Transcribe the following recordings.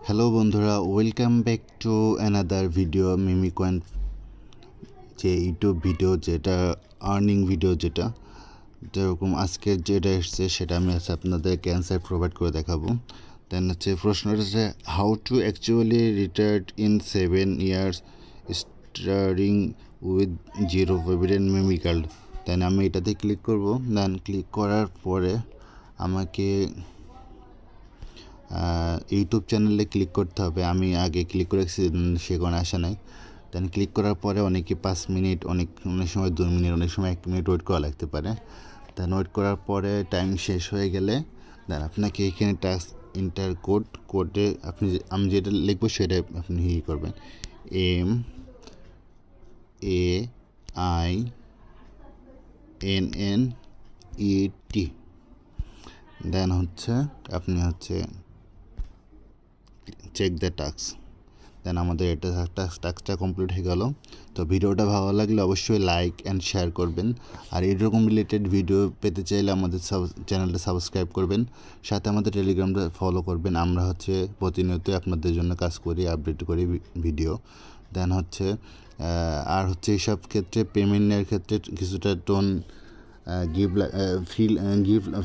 Hello বন্ধুরা, welcome back to another video মিমিকয়েন, যে ইউটিউব ভিডিও যেটা আর্নিং ভিডিও যেরকম আজকের যেটা এসছে সেটা আমি আপনাদেরকে অ্যান্সার প্রোভাইড করে দেখাবো। দেন প্রশ্নটা হচ্ছে how to actually retired in 7 years starting with zero payment মিমিকাল। দেন আমি এটাতে ক্লিক করব। দেন ক্লিক করার পরে আমাকে ইউটিউব চ্যানেলে ক্লিক করতে হবে। আমি আগে ক্লিক করেছি, সেখানে আসা নাই। দেন ক্লিক করার পরে অনেকে 5 মিনিট, অনেক সময় 2 মিনিট, অনেক সময় 1 মিনিট ওয়েট করা লাগতে পারে। দেন ওয়েট করার পরে টাইম শেষ হয়ে গেলে দেন আপনাকে এখানে টাস্ক ইন্টার কোডে আমি যেটা লিখবো সেটা আপনি করবেন, MAINNET। দেন আপনি চেক দ্য টাস্ক। দেন আমাদের এটা টাস্কটা কমপ্লিট হয়ে গেল। তো ভিডিওটা ভালো লাগলে অবশ্যই লাইক অ্যান্ড শেয়ার করবেন। আর এরকম রিলেটেড ভিডিও পেতে চাইলে আমাদের চ্যানেলটা সাবস্ক্রাইব করবেন, সাথে আমাদের টেলিগ্রামটা ফলো করবেন। আমরা প্রতিনিয়তই আপনাদের জন্য কাজ করি, আপডেট করি ভিডিও। দেন আর এইসব ক্ষেত্রে পেমেন্টের ক্ষেত্রে কিছুটা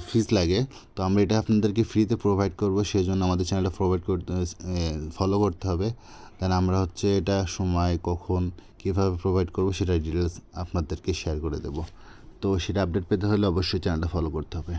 ফিস লাগে। তো আমরা এটা আপনাদেরকে ফ্রিতে প্রোভাইড করব, সেই জন্য আমাদের চ্যানেলটা ফলো করতে হবে। দেন আমরা এটা সময় কখন কীভাবে প্রোভাইড করব সেটা ডিটেলস আপনাদেরকে শেয়ার করে দেব। তো সেটা আপডেট পেতে হলে অবশ্যই চ্যানেলটা ফলো করতে হবে।